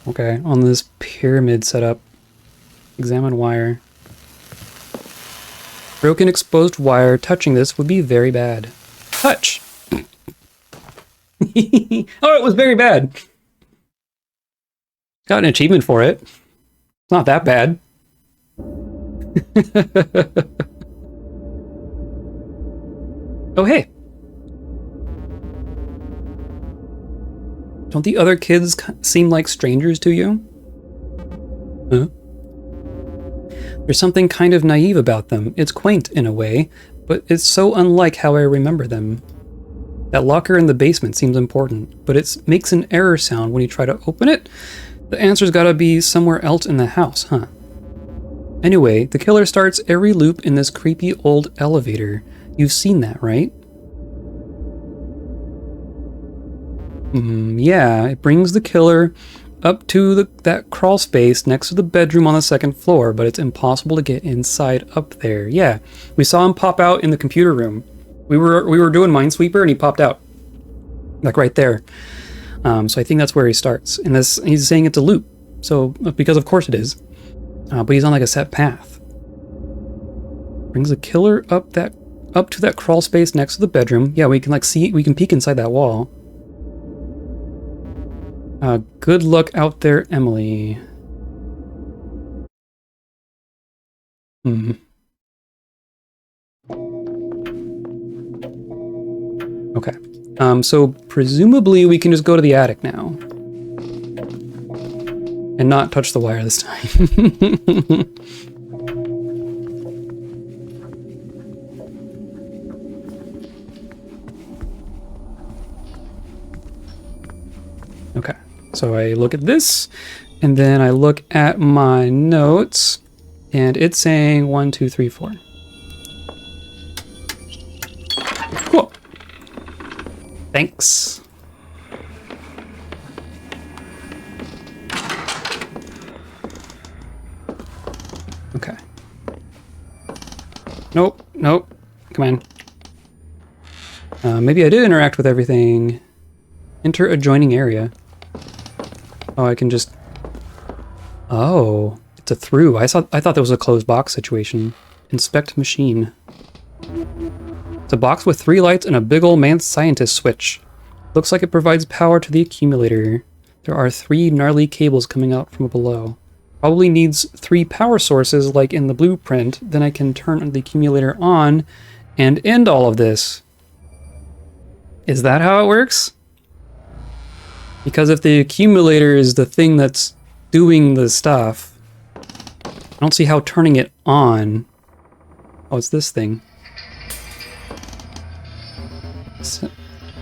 Okay, on this pyramid setup. Examine wire. Broken exposed wire. Touching this would be very bad. Touch! Oh, it was very bad. Got an achievement for it. It's not that bad. Oh, hey. Don't the other kids seem like strangers to you? Huh? There's something kind of naive about them. It's quaint in a way, but it's so unlike how I remember them. That locker in the basement seems important, but it makes an error sound when you try to open it. The answer's gotta be somewhere else in the house, huh? Anyway, the killer starts every loop in this creepy old elevator. You've seen that, right? Yeah, it brings the killer up to that crawl space next to the bedroom on the second floor, but it's impossible to get inside up there. Yeah, we saw him pop out in the computer room. We were doing Minesweeper and he popped out, like right there. So I think that's where he starts. And he's saying it's a loop, so because of course it is. But he's on like a set path. Brings the killer up to that crawl space next to the bedroom. Yeah, we can peek inside that wall. Good luck out there, Emily. Okay. So presumably we can just go to the attic now. And not touch the wire this time. Okay. So I look at this, and then I look at my notes, and it's saying 1, 2, 3, 4. Cool. Thanks. Okay. Nope, nope. Come on. Maybe I did interact with everything. Enter adjoining area. Oh, I can just... Oh, it's a through. I thought that was a closed box situation. Inspect machine. It's a box with 3 lights and a big old man scientist switch. Looks like it provides power to the accumulator. There are 3 gnarly cables coming out from below. Probably needs 3 power sources like in the blueprint. Then I can turn the accumulator on and end all of this. Is that how it works? Because if the accumulator is the thing that's doing the stuff, I don't see how turning it on... Oh, it's this thing.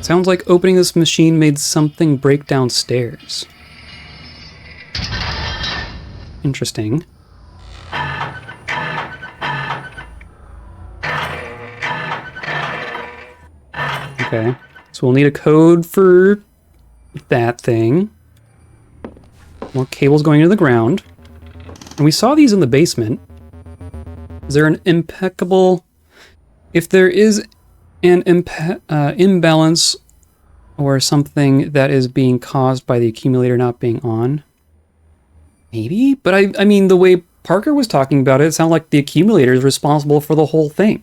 Sounds like opening this machine made something break downstairs. Interesting. Okay, so we'll need a code for that thing. More cables going into the ground. And we saw these in the basement. Is there an impeccable... If there is an imbalance or something that is being caused by the accumulator not being on, maybe? But I mean, the way Parker was talking about it sounded like the accumulator is responsible for the whole thing.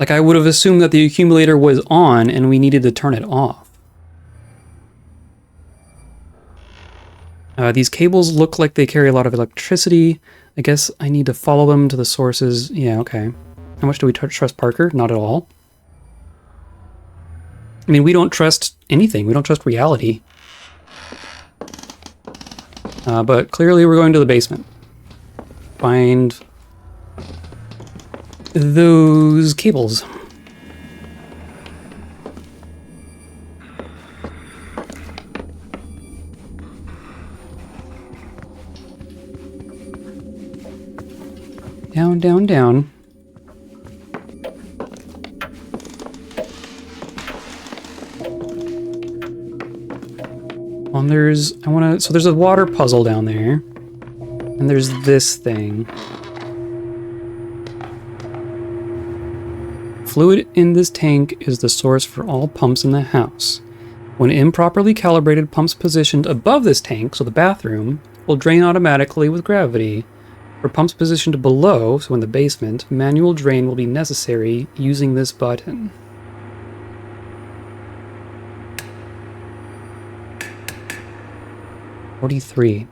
Like, I would have assumed that the accumulator was on and we needed to turn it off. These cables look like they carry a lot of electricity. I guess I need to follow them to the sources. Yeah, okay. How much do we trust Parker? Not at all. I mean, we don't trust anything. We don't trust reality. But clearly we're going to the basement. Find those cables. Down, down, down. So there's a water puzzle down there. And there's this thing. Fluid in this tank is the source for all pumps in the house. When improperly calibrated, pumps positioned above this tank, so the bathroom, will drain automatically with gravity. For pumps positioned below, so in the basement, manual drain will be necessary using this button. $43.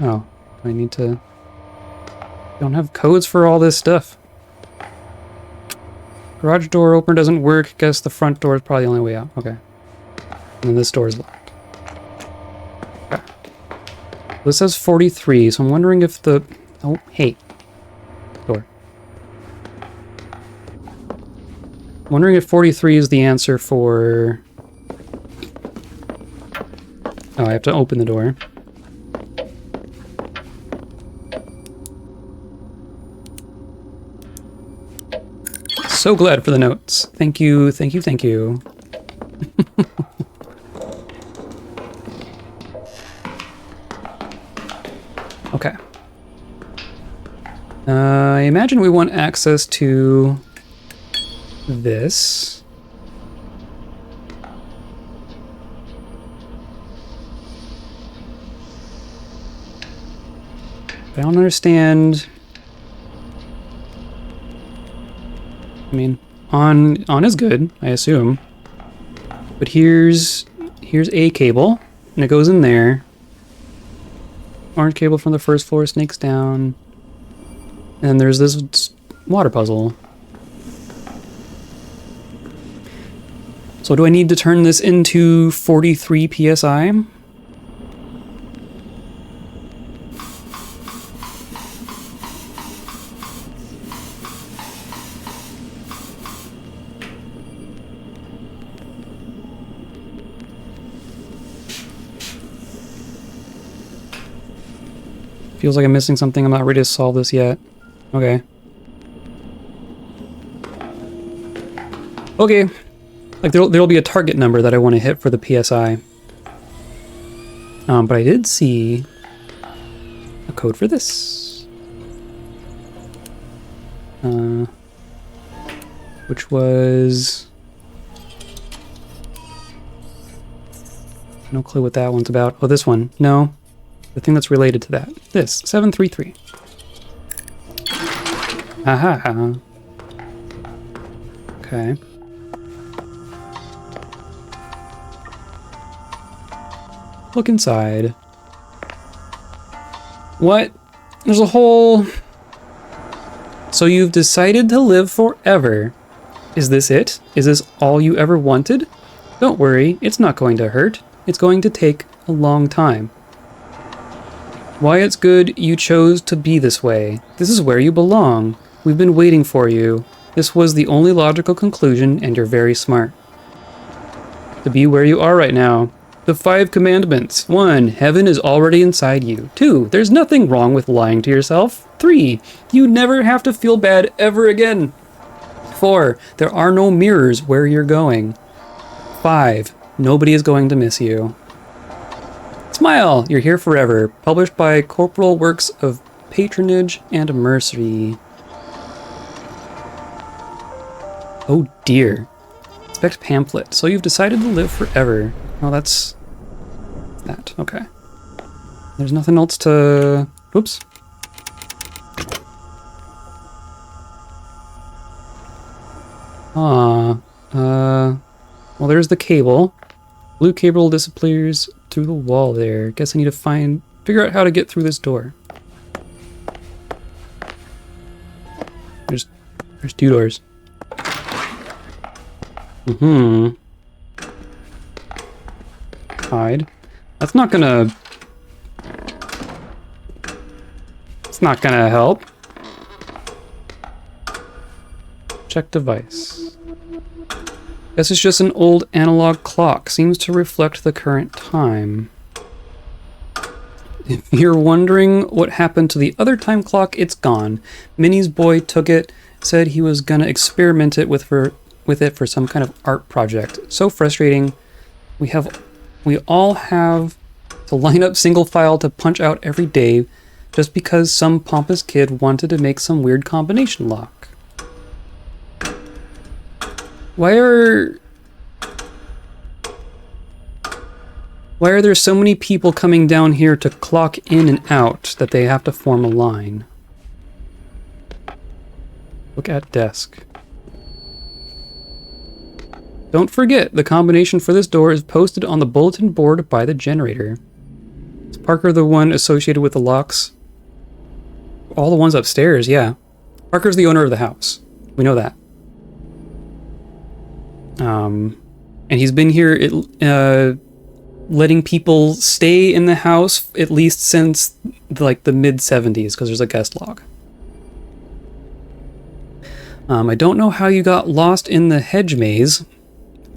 Oh, I need to... Don't have codes for all this stuff. Garage door opener doesn't work. Guess the front door is probably the only way out. Okay. And then this door is locked. Okay. This says 43, so I'm wondering if the... Oh, hey. Door. I'm wondering if 43 is the answer for... Oh, I have to open the door. So glad for the notes. Thank you, thank you, thank you. Okay. I imagine we want access to this. I don't understand. I mean, on is good, I assume. But here's a cable, and it goes in there. Orange cable from the first floor snakes down. And then there's this water puzzle. So do I need to turn this into 43 PSI? Feels like I'm missing something. I'm not ready to solve this yet. Okay. Okay. Like there'll be a target number that I want to hit for the PSI. But I did see a code for this. Which was... No clue what that one's about. Oh, this one. No. The thing that's related to that. This. 733. Aha. Okay. Look inside. What? There's a whole... So you've decided to live forever. Is this it? Is this all you ever wanted? Don't worry, it's not going to hurt. It's going to take a long time. Why it's good you chose to be this way. This is where you belong. We've been waiting for you. This was the only logical conclusion, and you're very smart. To be where you are right now. The 5 commandments. 1. Heaven is already inside you. 2. There's nothing wrong with lying to yourself. 3. You never have to feel bad ever again. 4. There are no mirrors where you're going. 5. Nobody is going to miss you. Smile! You're here forever. Published by Corporal Works of Patronage and Mercy. Oh dear. Expect pamphlet. So you've decided to live forever. Oh, that's... that. Okay. There's nothing else to... Whoops. Well, there's the cable. Blue cable disappears through the wall there. Guess I need to figure out how to get through this door. There's 2 doors. Hide. That's not gonna... It's not gonna help. Check device. Guess it's just an old analog clock. Seems to reflect the current time. If you're wondering what happened to the other time clock, it's gone. Minnie's boy took it, said he was gonna experiment it with it for some kind of art project. So frustrating. We all have to line up single file to punch out every day just because some pompous kid wanted to make some weird combination lock. Why are there so many people coming down here to clock in and out that they have to form a line? Look at desk. Don't forget, the combination for this door is posted on the bulletin board by the generator. Is Parker the one associated with the locks? All the ones upstairs, yeah. Parker's the owner of the house. We know that. And he's been here letting people stay in the house at least since like the mid-70s, because there's a guest log. I don't know how you got lost in the hedge maze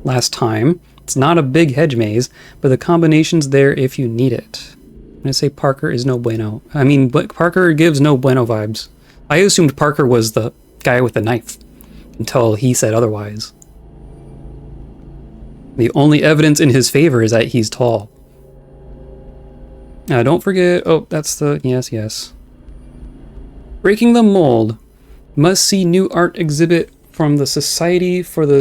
last time. It's not a big hedge maze, but the combination's there if you need it. I'm gonna say Parker is no bueno. I mean, but Parker gives no bueno vibes. I assumed Parker was the guy with the knife until he said otherwise. The only evidence in his favor is that he's tall. Don't forget... Oh, that's the... Yes. Breaking the Mold. Must see new art exhibit from the Society for the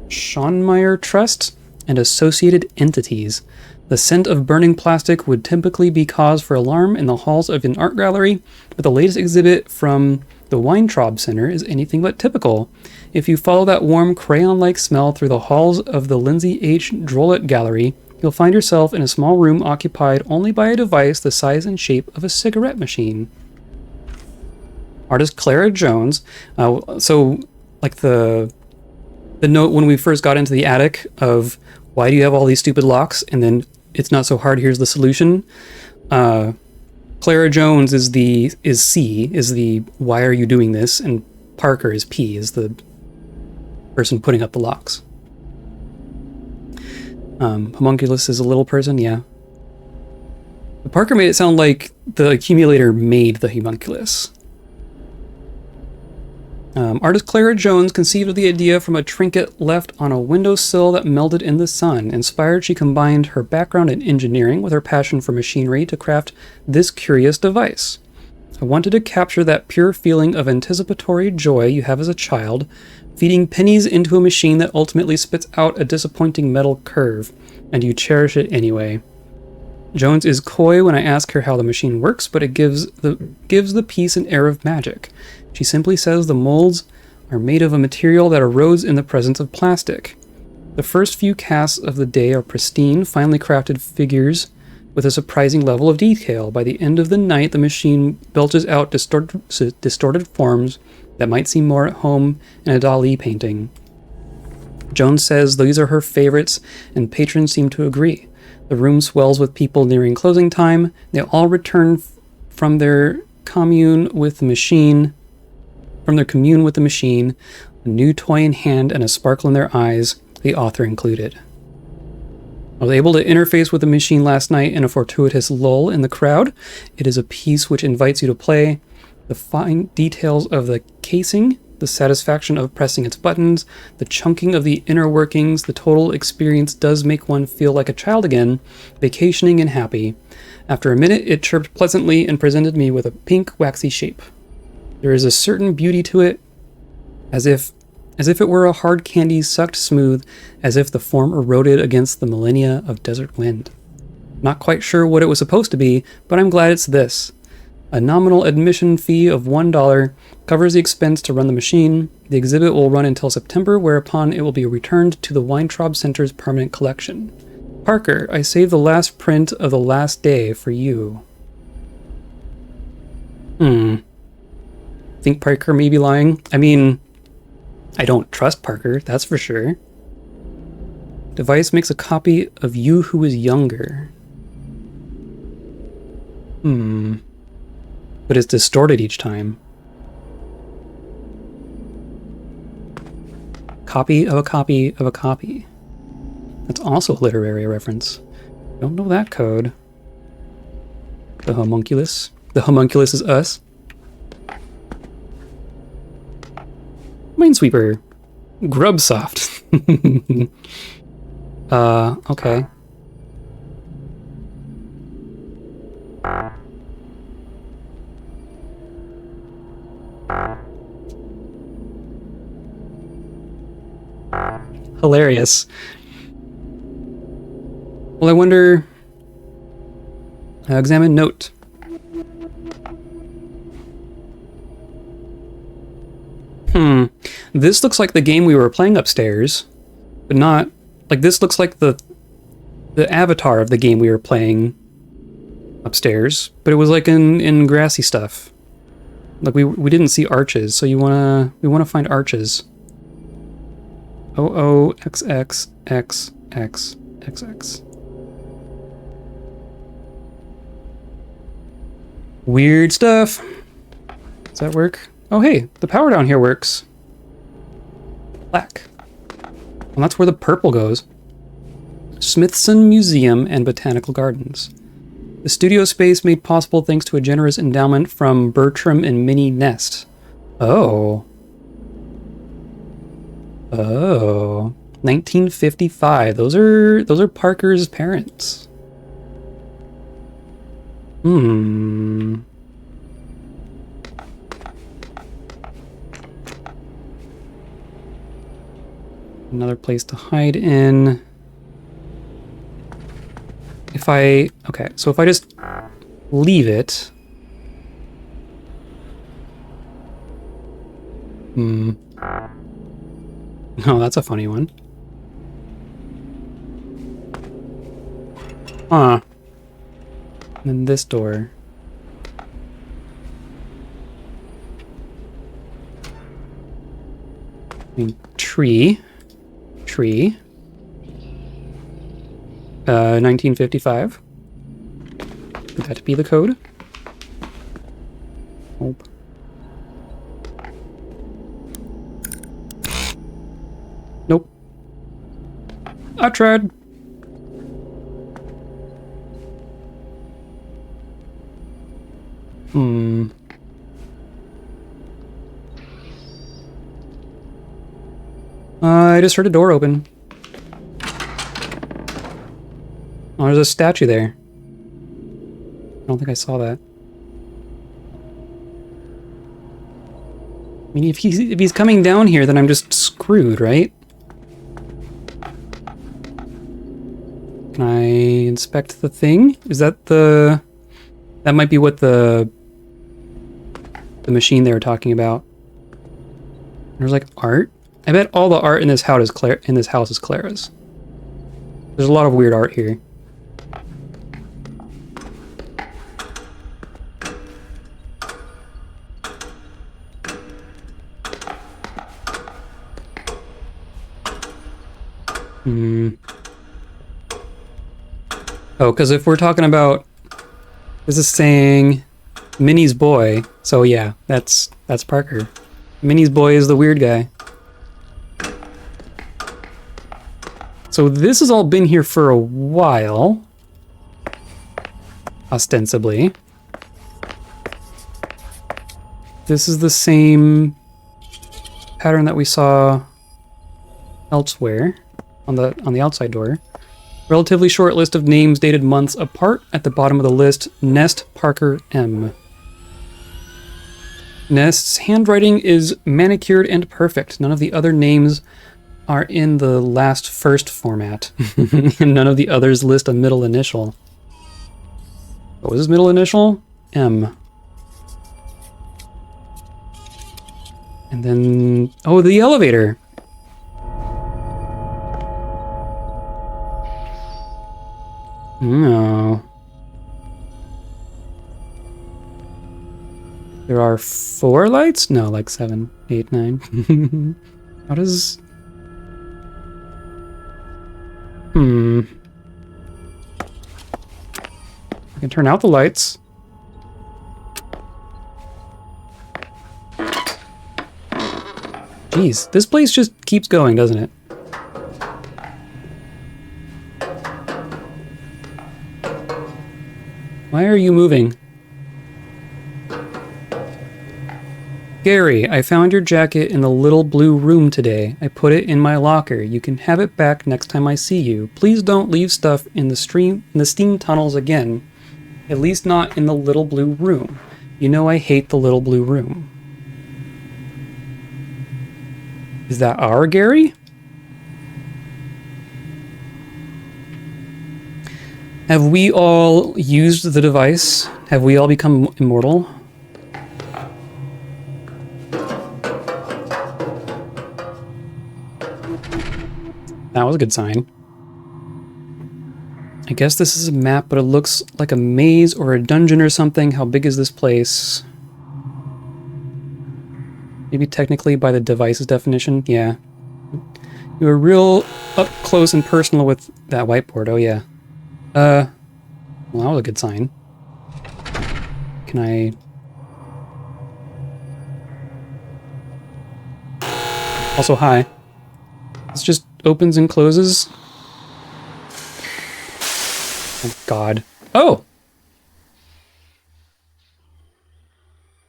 Schonmeyer Trust and associated entities. The scent of burning plastic would typically be cause for alarm in the halls of an art gallery, but the latest exhibit from the Weintraub Center is anything but typical. If you follow that warm crayon-like smell through the halls of the Lindsay H. Drolet Gallery, you'll find yourself in a small room occupied only by a device the size and shape of a cigarette machine. Artist Clara Jones. So, like the note when we first got into the attic of why do you have all these stupid locks, and then it's not so hard, here's the solution. Clara Jones is the why are you doing this, and Parker is P, is the person putting up the locks. Homunculus is a little person, yeah. But Parker made it sound like the accumulator made the homunculus. Artist Clara Jones conceived of the idea from a trinket left on a windowsill that melted in the sun. Inspired, she combined her background in engineering with her passion for machinery to craft this curious device. I wanted to capture that pure feeling of anticipatory joy you have as a child, feeding pennies into a machine that ultimately spits out a disappointing metal curve, and you cherish it anyway. Jones is coy when I ask her how the machine works, but it gives the piece an air of magic. She simply says the molds are made of a material that erodes in the presence of plastic. The first few casts of the day are pristine, finely crafted figures with a surprising level of detail. By the end of the night, the machine belches out distorted forms that might seem more at home in a Dali painting. Jones says these are her favorites, and patrons seem to agree. The room swells with people nearing closing time. They all return from their commune with the machine, a new toy in hand and a sparkle in their eyes, the author included. I was able to interface with the machine last night in a fortuitous lull in the crowd. It is a piece which invites you to play. The fine details of the casing, the satisfaction of pressing its buttons, the chunking of the inner workings, the total experience does make one feel like a child again, vacationing and happy. After a minute, it chirped pleasantly and presented me with a pink, waxy shape. There is a certain beauty to it, as if it were a hard candy sucked smooth, as if the form eroded against the millennia of desert wind. Not quite sure what it was supposed to be, but I'm glad it's this. A nominal admission fee of $1 covers the expense to run the machine. The exhibit will run until September, whereupon it will be returned to the Weintraub Center's permanent collection. Parker, I saved the last print of The Last Day for you. Think Parker may be lying? I mean, I don't trust Parker, that's for sure. Device makes a copy of you who is younger. But it's distorted each time. Copy of a copy of a copy. That's also a literary reference. Don't know that code. The homunculus. The homunculus is us. Minesweeper. Grubsoft. Okay. Hilarious. Well, I wonder... examine note. This looks like the game we were playing upstairs, but not... Like, this looks like the avatar of the game we were playing upstairs, but it was like in grassy stuff. Like, we didn't see arches, so we wanna find arches. OOXXXXXX. Weird stuff. Does that work? Oh, hey, the power down here works. Black. And that's where the purple goes. Smithson Museum and Botanical Gardens. The studio space made possible thanks to a generous endowment from Bertram and Minnie Nest. Oh. Oh. 1955. Those are Parker's parents. Another place to hide in. Okay, so if I just leave it. Oh, that's a funny one. Huh. And then this door. I mean, tree. 1955. Would that be the code? Nope. Nope. I tried. I just heard a door open. Oh, there's a statue there. I don't think I saw that. I mean, if he's coming down here, then I'm just screwed, right? Can I inspect the thing? Is that the... That might be what the machine they were talking about. There's like art. I bet all the art in this house is Clara's. There's a lot of weird art here. Oh, because if we're talking about... This is saying Minnie's boy. So yeah, that's Parker. Minnie's boy is the weird guy. So this has all been here for a while. Ostensibly. This is the same pattern that we saw elsewhere on the outside door. Relatively short list of names dated months apart. At the bottom of the list, Nest Parker M. Nest's handwriting is manicured and perfect. None of the other names are in the last first format. And none of the others list a middle initial. What was his middle initial? M. And then... Oh, the elevator! No. There are 4 lights? No, like 7, 8, 9. How does... I can turn out the lights. Jeez, this place just keeps going, doesn't it? Why are you moving? Gary, I found your jacket in the little blue room today. I put it in my locker. You can have it back next time I see you. Please don't leave stuff in the steam tunnels again. At least not in the little blue room. You know I hate the little blue room. Is that our Gary? Have we all used the device? Have we all become immortal? That was a good sign. I guess this is a map, but it looks like a maze or a dungeon or something. How big is this place? Maybe technically by the device's definition? Yeah. You were real up close and personal with that whiteboard. Oh, yeah. Well, that was a good sign. Can I... Also, hi. This just opens and closes. Oh, God. Oh!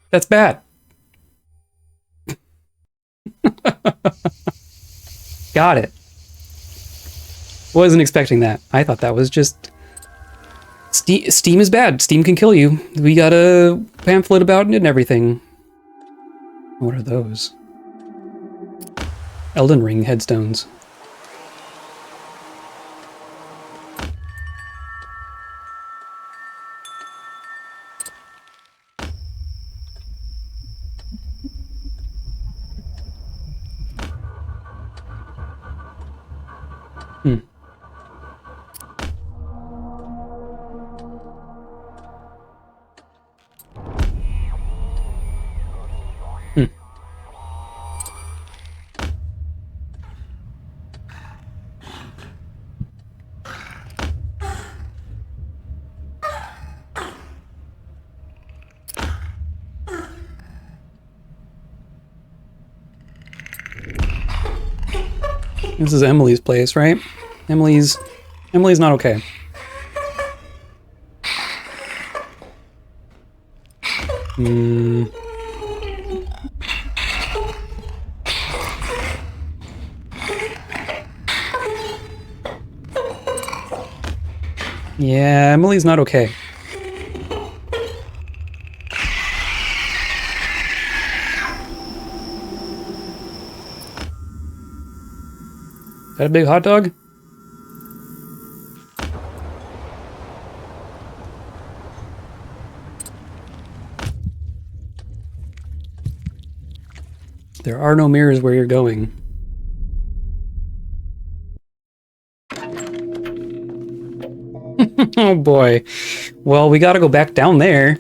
That's bad. Got it. Wasn't expecting that. I thought that was just... Steam is bad. Steam can kill you. We got a pamphlet about it and everything. What are those? Elden Ring headstones. Hmm. Hmm. This is Emily's place, right? Emily's not okay. Hmm. Yeah, Emily's not okay. Is that a big hot dog? There are no mirrors where you're going. Oh boy. Well, we gotta go back down there.